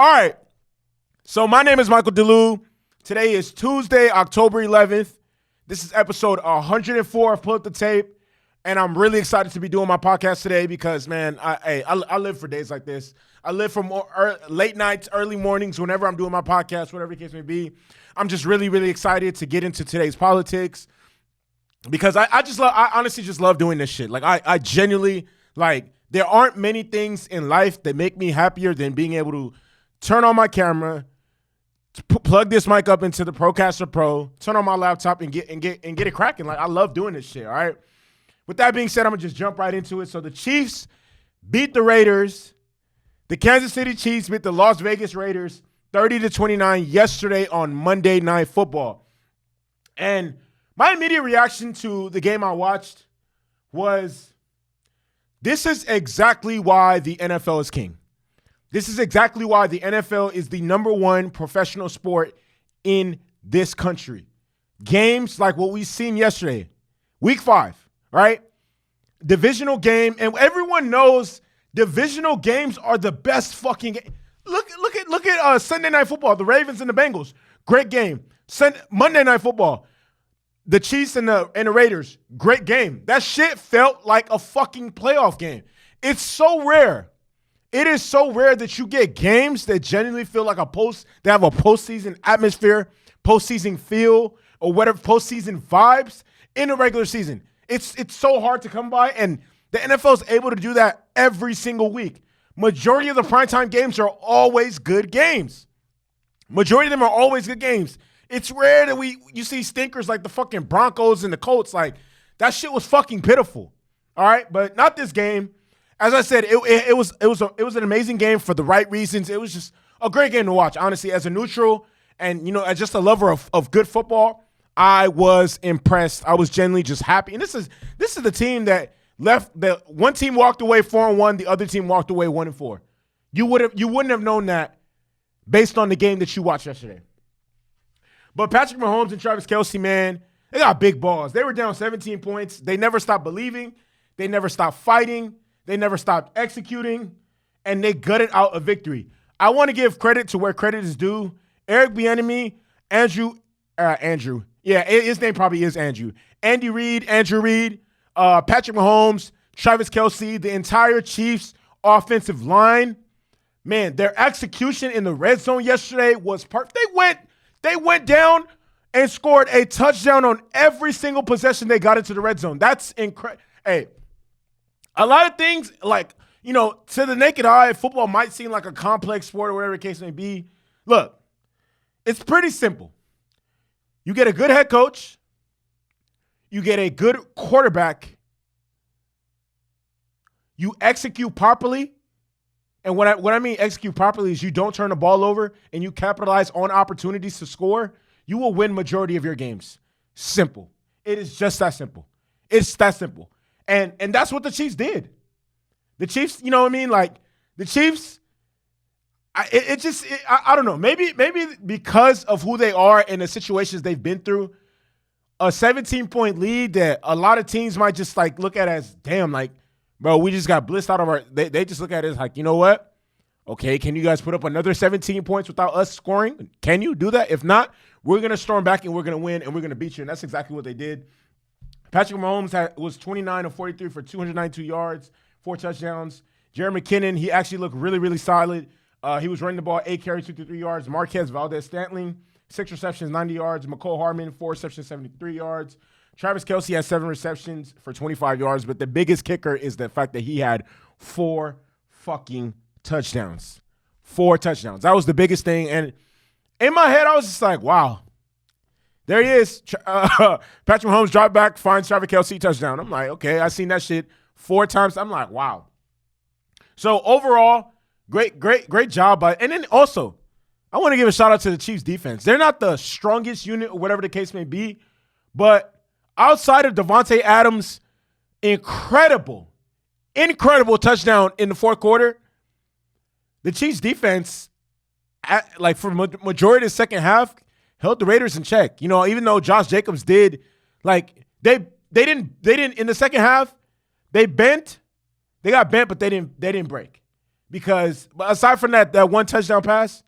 All right. So my name is Michael DeLu. Today is Tuesday, October 11th. This is episode 104 of PullUpDaTape. And I'm really excited to be doing my podcast today because, man, I live for days like this. I live for late nights, early mornings, whenever I'm doing my podcast, whatever the case may be. I'm just really, really excited to get into today's politics because I honestly just love doing this shit. Like, I genuinely, like, there aren't many things in life that make me happier than being able to turn on my camera, plug this mic up into the Procaster Pro, turn on my laptop, and get it cracking. Like, I love doing this shit. All right. With that being said, I'm gonna just jump right into it. So the Chiefs beat the Raiders. The Kansas City Chiefs beat the Las Vegas Raiders 30-29 yesterday on Monday Night Football. And my immediate reaction to the game I watched was, this is exactly why the NFL is king. This is exactly why the NFL is the number one professional sport in this country. Games like what we've seen yesterday, week 5, right? Divisional game, and everyone knows divisional games are the best fucking game. Look at Sunday Night Football, the Ravens and the Bengals, great game. Monday Night Football, the Chiefs and the Raiders, great game. That shit felt like a fucking playoff game. It's so rare. It is so rare that you get games that genuinely feel like they have a postseason atmosphere, postseason feel, or whatever, postseason vibes in the regular season. It's so hard to come by, and the NFL is able to do that every single week. Majority of the primetime games are always good games. Majority of them are always good games. It's rare that you see stinkers like the fucking Broncos and the Colts. Like, that shit was fucking pitiful. All right, but not this game. As I said, it was an amazing game for the right reasons. It was just a great game to watch, honestly. As a neutral and, as just a lover of good football, I was impressed. I was genuinely just happy. And this is the team that left. One team walked away 4-1, the other team walked away 1-4. You wouldn't have known that based on the game that you watched yesterday. But Patrick Mahomes and Travis Kelce, man, they got big balls. They were down 17 points. They never stopped believing. They never stopped fighting. They never stopped executing, and they gutted out a victory. I want to give credit to where credit is due. Eric Bieniemy, Andrew. Yeah, his name probably is Andrew. Andrew Reid, Patrick Mahomes, Travis Kelce, the entire Chiefs offensive line. Man, their execution in the red zone yesterday was perfect. They went down and scored a touchdown on every single possession they got into the red zone. That's incredible. Hey, a lot of things, like, to the naked eye, football might seem like a complex sport or whatever the case may be. Look, it's pretty simple. You get a good head coach. You get a good quarterback. You execute properly. And what I mean execute properly is you don't turn the ball over and you capitalize on opportunities to score. You will win majority of your games. Simple. It is just that simple. It's that simple. And that's what the Chiefs did. The Chiefs, you know what I mean? Like, the Chiefs, I don't know. Maybe because of who they are and the situations they've been through, a 17-point lead that a lot of teams might just, like, look at as, damn, like, bro, we just got blitzed out of our – they just look at it as, like, you know what? Okay, can you guys put up another 17 points without us scoring? Can you do that? If not, we're going to storm back and we're going to win and we're going to beat you. And that's exactly what they did. Patrick Mahomes was 29 of 43 for 292 yards, 4 touchdowns. Jerry McKinnon, he actually looked really, really solid. He was running the ball 8 carries, 53 yards. Marquez Valdez-Scantling, 6 receptions, 90 yards. McCole Hardman, 4 receptions, 73 yards. Travis Kelce has 7 receptions for 25 yards. But the biggest kicker is the fact that he had 4 fucking touchdowns. 4 touchdowns. That was the biggest thing. And in my head, I was just like, wow. There he is. Patrick Mahomes dropped back, finds Travis Kelce, touchdown. I'm like, okay, I've seen that shit 4 times. I'm like, wow. So overall, great job. And then also, I want to give a shout out to the Chiefs defense. They're not the strongest unit or whatever the case may be, but outside of Devontae Adams' incredible touchdown in the fourth quarter, the Chiefs defense, for majority of the second half, held the Raiders in check. Even though Josh Jacobs did, they didn't in the second half, they got bent, but they didn't break. Because aside from that one touchdown pass,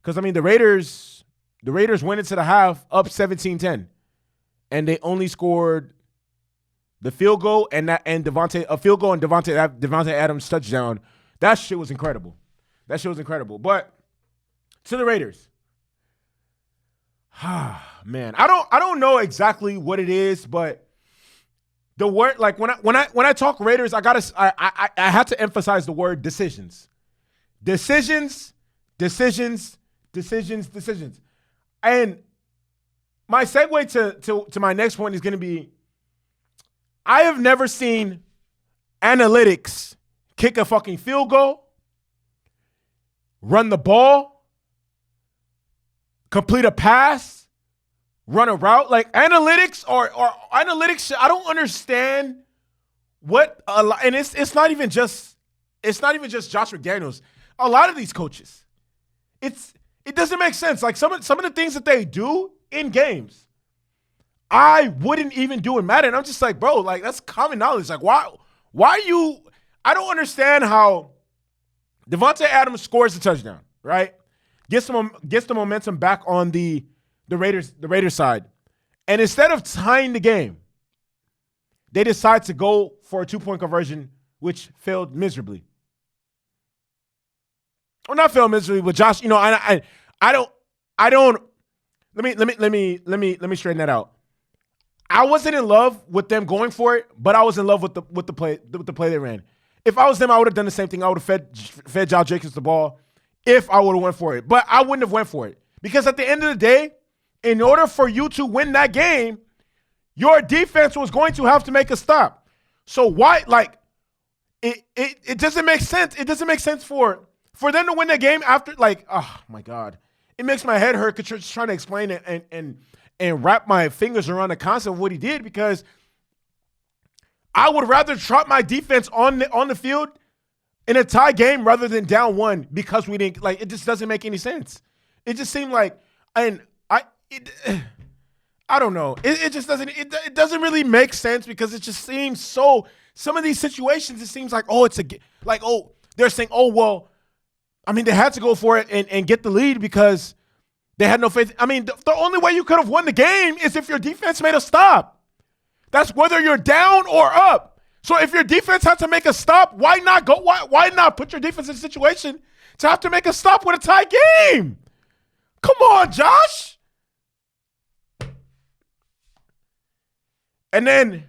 because I mean the Raiders went into the half up 17-10, and they only scored the field goal and Devontae Adams touchdown. That shit was incredible. But to the Raiders, man, I don't know exactly what it is, but the word, like when I talk Raiders, I have to emphasize the word decisions. Decisions. And my segue to my next point is going to be, I have never seen analytics kick a fucking field goal, run the ball, complete a pass, run a route. Like analytics or analytics, I don't understand what and it's not even just Josh McDaniels. A lot of these coaches, it doesn't make sense. Like some of the things that they do in games, I wouldn't even do in Madden. I'm just like, bro, like that's common knowledge. Like why you? I don't understand how Devontae Adams scores the touchdown, right? Gets the momentum back on the Raiders side, and instead of tying the game, they decide to go for a 2-point conversion, which failed miserably. Or not failed miserably, but Josh, I don't. Let me straighten that out. I wasn't in love with them going for it, but I was in love with the play they ran. If I was them, I would have done the same thing. I would have fed Josh Jacobs the ball if I would have went for it. But I wouldn't have went for it. Because at the end of the day, in order for you to win that game, your defense was going to have to make a stop. So why, like, it doesn't make sense. It doesn't make sense for them to win the game after, like, oh my God. It makes my head hurt because you're just trying to explain it and wrap my fingers around the concept of what he did, because I would rather trot my defense on the field in a tie game rather than down one, because we didn't, like, it just doesn't make any sense. It just seemed like, I don't know. It just doesn't, it doesn't really make sense, because it just seems so, some of these situations, it seems like, they're saying, well, I mean, they had to go for it and get the lead because they had no faith. I mean, the only way you could have won the game is if your defense made a stop. That's whether you're down or up. So if your defense had to make a stop, why not go? Why not put your defense in a situation to have to make a stop with a tie game? Come on, Josh. And then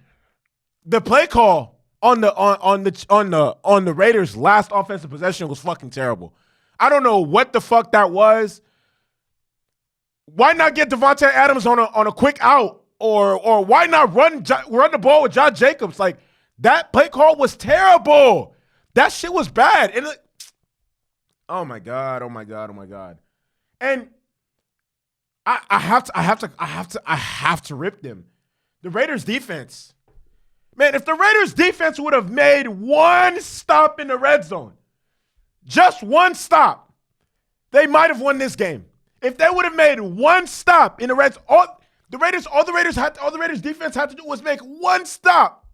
the play call on the Raiders' last offensive possession was fucking terrible. I don't know what the fuck that was. Why not get Devontae Adams on a quick out, or why not run the ball with Josh Jacobs? Like, that play call was terrible. That shit was bad. And oh my God. And I have to rip them. The Raiders defense. Man, if the Raiders defense would have made one stop in the red zone, just one stop, they might have won this game. If they would have made one stop in the red zone, all the Raiders defense had to do was make one stop.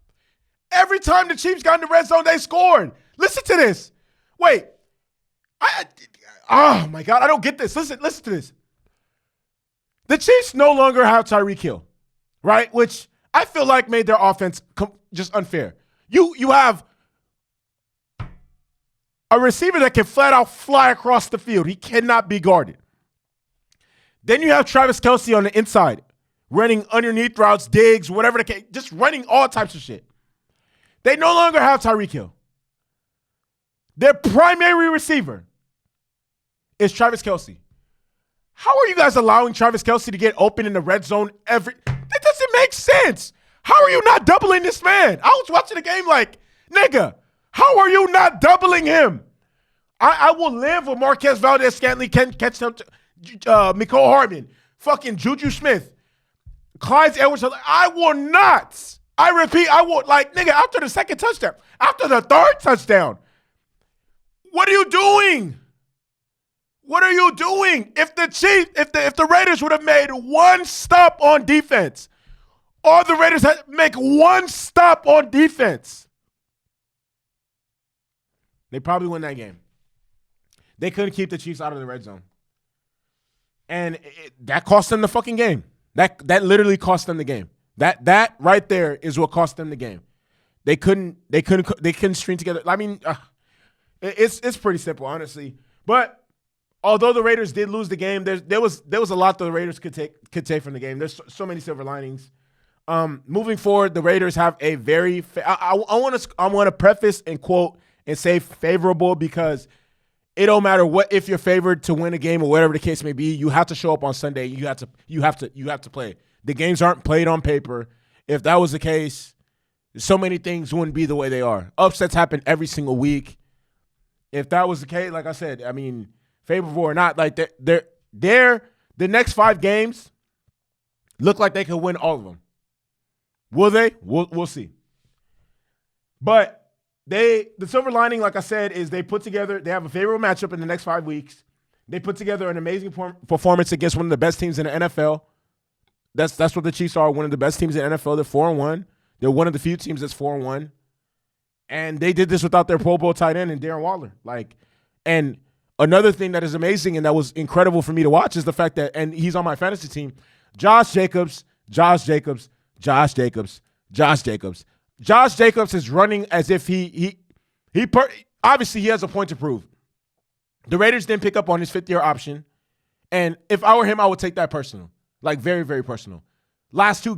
Every time the Chiefs got in the red zone, they scored. Listen to this. Wait. Oh my God, I don't get this. Listen to this. The Chiefs no longer have Tyreek Hill, right? Which I feel like made their offense just unfair. You have a receiver that can flat out fly across the field. He cannot be guarded. Then you have Travis Kelce on the inside, running underneath routes, digs, whatever the case, just running all types of shit. They no longer have Tyreek Hill. Their primary receiver is Travis Kelce. How are you guys allowing Travis Kelce to get open in the red zone that doesn't make sense. How are you not doubling this man? I was watching the game like, nigga, how are you not doubling him? I will live with Marquez Valdez-Scantling, catch him, Mecole Hardman, fucking Juju Smith, Clyde Edwards. I will not. I repeat, I will. Like, nigga, after the second touchdown, after the third touchdown, what are you doing? What are you doing? If the Raiders would have made one stop on defense, all the Raiders had to make one stop on defense, they probably win that game. They couldn't keep the Chiefs out of the red zone. And that cost them the fucking game. That literally cost them the game. That right there is what cost them the game. They couldn't string together. I mean, it's pretty simple, honestly. But although the Raiders did lose the game, there was a lot that the Raiders could take from the game. There's so many silver linings. Moving forward, the Raiders have a very I want to preface and quote and say favorable, because it don't matter what, if you're favored to win a game or whatever the case may be, you have to show up on Sunday. You have to play. The games aren't played on paper. If that was the case, so many things wouldn't be the way they are. Upsets happen every single week. If that was the case, like I said, I mean, favorable or not, like the next 5 games look like they could win all of them. Will they? We'll see. But the silver lining, like I said, is they have a favorable matchup in the next 5 weeks. They put together an amazing performance against one of the best teams in the NFL. That's what the Chiefs are, one of the best teams in the NFL. They're 4-1. They're one of the few teams that's 4-1. And they did this without their Pro Bowl tight end and Darren Waller. And another thing that is amazing and that was incredible for me to watch is the fact that, and he's on my fantasy team, Josh Jacobs is running as if obviously he has a point to prove. The Raiders didn't pick up on his 5th-year option, and if I were him, I would take that personal, like very, very personal. Last two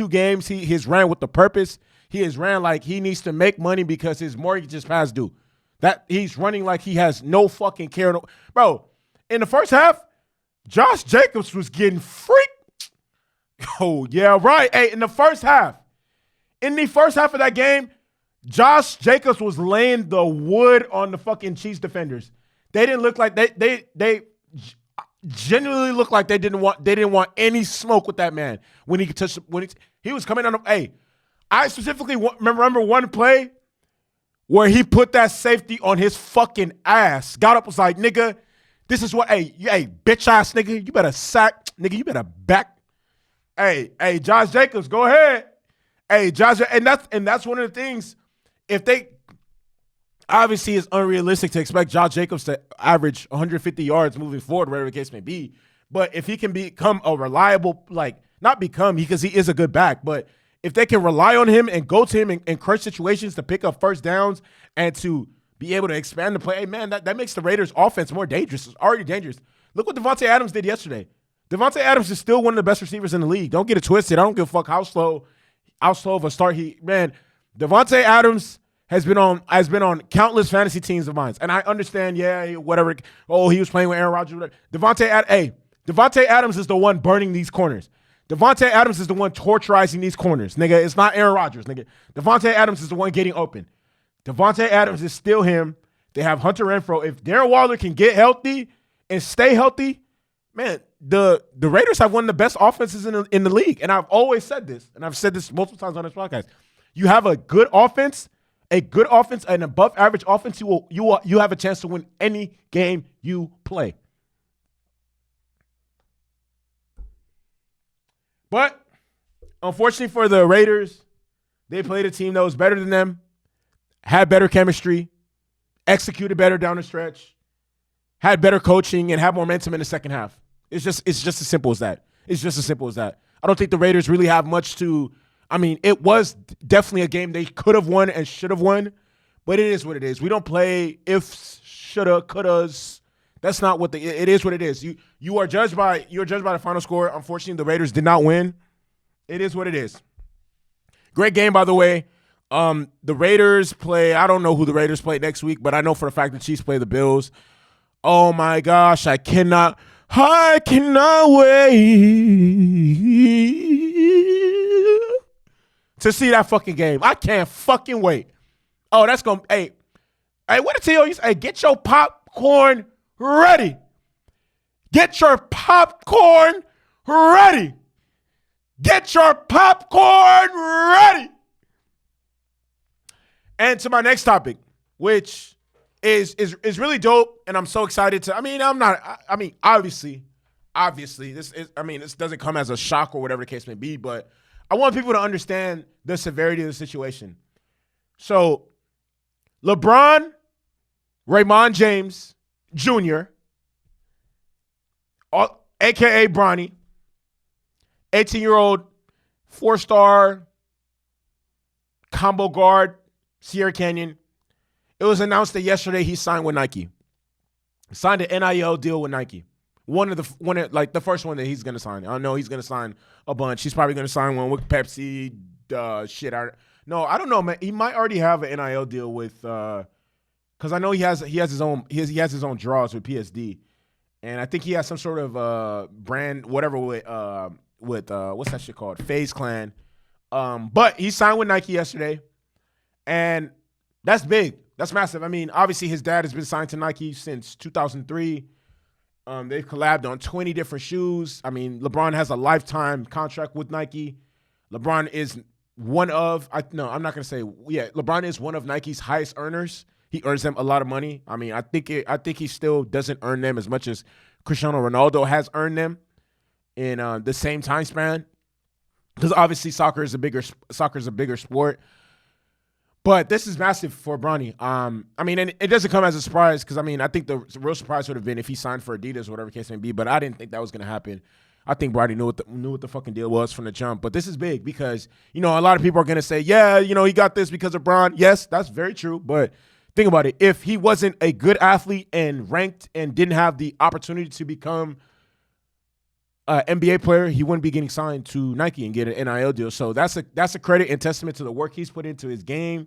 games, he has ran with the purpose. He has ran like he needs to make money because his mortgage is past due. That he's running like he has no fucking care. Bro, in the first half, Josh Jacobs was getting freaked. Oh yeah, right. Hey, in the first half of that game, Josh Jacobs was laying the wood on the fucking Chiefs defenders. They didn't look like they genuinely looked like they didn't want any smoke with that man when he was coming on. Hey, I specifically remember one play where he put that safety on his fucking ass. Got up, was like, nigga, this is what, hey, bitch ass nigga, you better sack, nigga, you better back. Hey, Josh Jacobs, go ahead. Hey, Josh, and that's one of the things. If they obviously it's unrealistic to expect Josh Jacobs to average 150 yards moving forward, whatever the case may be. But if he can become a reliable, because he is a good back, but if they can rely on him and go to him in crunch situations to pick up first downs and to be able to expand the play, hey, man, that makes the Raiders' offense more dangerous. It's already dangerous. Look what Devontae Adams did yesterday. Devontae Adams is still one of the best receivers in the league. Don't get it twisted. I don't give a fuck how slow of a start Devontae Adams has been on countless fantasy teams of mine. And I understand, whatever. Oh, he was playing with Aaron Rodgers. Devontae Adams is the one burning these corners. Devontae Adams is the one torturizing these corners, nigga. It's not Aaron Rodgers, nigga. Devontae Adams is the one getting open. Devontae Adams is still him. They have Hunter Renfrow. If Darren Waller can get healthy and stay healthy, man, the Raiders have one of the best offenses in the league. And I've always said this, and I've said this multiple times on this podcast. You have a good offense, an above average offense, you have a chance to win any game you play. But unfortunately for the Raiders, they played a team that was better than them, had better chemistry, executed better down the stretch, had better coaching, and had momentum in the second half. It's just as simple as that. I don't think the Raiders really have much to. I mean, it was definitely a game they could have won and should have won, but it is what it is. We don't play ifs, shoulda, couldas. That's not what it is. What it is. You are judged by the final score. Unfortunately, the Raiders did not win. It is what it is. Great game, by the way. The Raiders play. I don't know who the Raiders play next week, but I know for a fact the Chiefs play the Bills. Oh my gosh, I cannot wait to see that fucking game. I can't fucking wait. Oh, that's going to, hey, what I tell you, get your popcorn ready. Get your popcorn ready. Get your popcorn ready. And to my next topic, which is really dope, and I'm so excited to. Obviously, this doesn't come as a shock or whatever the case may be, but I want people to understand the severity of the situation. So, LeBron, Raymond James, Jr., a.k.a. Bronny, 18-year-old, 4-star combo guard, Sierra Canyon. It was announced that yesterday he signed with Nike. Signed an NIL deal with Nike. The first one that he's gonna sign. I know he's gonna sign a bunch. He's probably gonna sign one with Pepsi. I don't know, man. He might already have an NIL deal with, because I know he has his own draws with PSD, and I think he has some sort of brand whatever with what's that shit called, FaZe Clan. But he signed with Nike yesterday, and that's big. That's massive. I mean, obviously his dad has been signed to Nike since 2003. They've collabed on 20 different shoes. I mean, LeBron has a lifetime contract with Nike. LeBron is LeBron is one of Nike's highest earners. He earns them a lot of money. I mean, I think he still doesn't earn them as much as Cristiano Ronaldo has earned them in the same time span. Because obviously soccer is a bigger sport. But this is massive for Bronny. I mean, and it doesn't come as a surprise because, I mean, I think the real surprise would have been if he signed for Adidas or whatever the case may be, but I didn't think that was going to happen. I think Bronny knew what the fucking deal was from the jump. But this is big because, a lot of people are going to say, yeah, he got this because of Bron. Yes, that's very true. But think about it. If he wasn't a good athlete and ranked and didn't have the opportunity to become an NBA player, he wouldn't be getting signed to Nike and get an NIL deal. So that's a credit and testament to the work he's put into his game,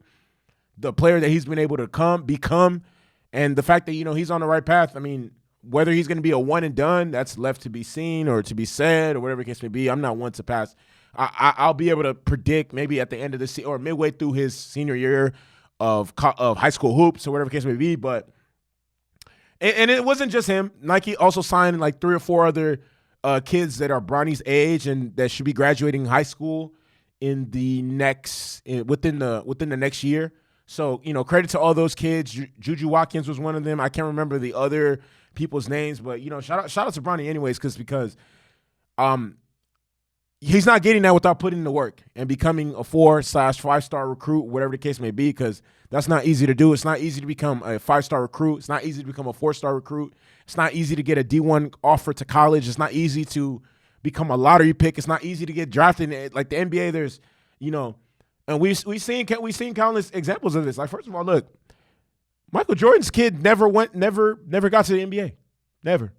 the player that he's been able to become, and the fact that, he's on the right path. I mean, whether he's going to be a one and done, that's left to be seen or to be said or whatever the case may be. I'm not one to pass. I'll be able to predict maybe at the end of the season or midway through his senior year of high school hoops or whatever the case may be. But and it wasn't just him. Nike also signed like 3 or 4 other kids that are Bronny's age and that should be graduating high school within the next year. So, credit to all those kids. Juju Watkins was one of them. I can't remember the other people's names, but, shout out to Bronny anyways, because he's not getting that without putting in the work and becoming a 4/5-star recruit, whatever the case may be, because that's not easy to do. It's not easy to become a 5-star recruit. It's not easy to become a 4-star recruit. It's not easy to get a D1 offer to college. It's not easy to become a lottery pick. It's not easy to get drafted. Like the NBA, there's, and we've seen countless examples of this. Like, first of all, look, Michael Jordan's kid never got to the NBA. Never.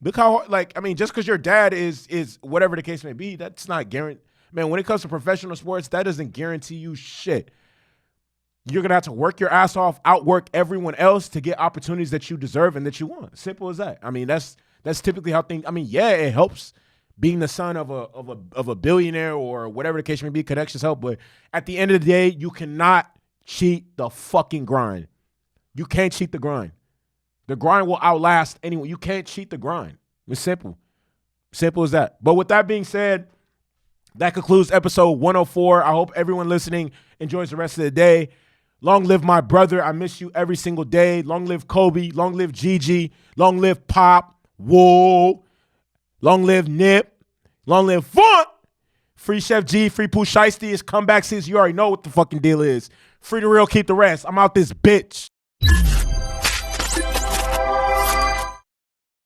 Look how hard, just because your dad is whatever the case may be, that's not guaranteed. Man, when it comes to professional sports, that doesn't guarantee you shit. You're going to have to work your ass off, outwork everyone else to get opportunities that you deserve and that you want. Simple as that. I mean, that's typically how things, it helps being the son of a billionaire or whatever the case may be. Connections help, but at the end of the day, you cannot cheat the fucking grind. You can't cheat the grind. The grind will outlast anyone. You can't cheat the grind. It's simple. Simple as that. But with that being said, that concludes episode 104. I hope everyone listening enjoys the rest of the day. Long live my brother. I miss you every single day. Long live Kobe. Long live Gigi. Long live Pop. Whoa. Long live Nip. Long live Font. Free Chef G. Free Pooh Shiesty. It's comeback season. You already know what the fucking deal is. Free the real, keep the rest. I'm out this bitch.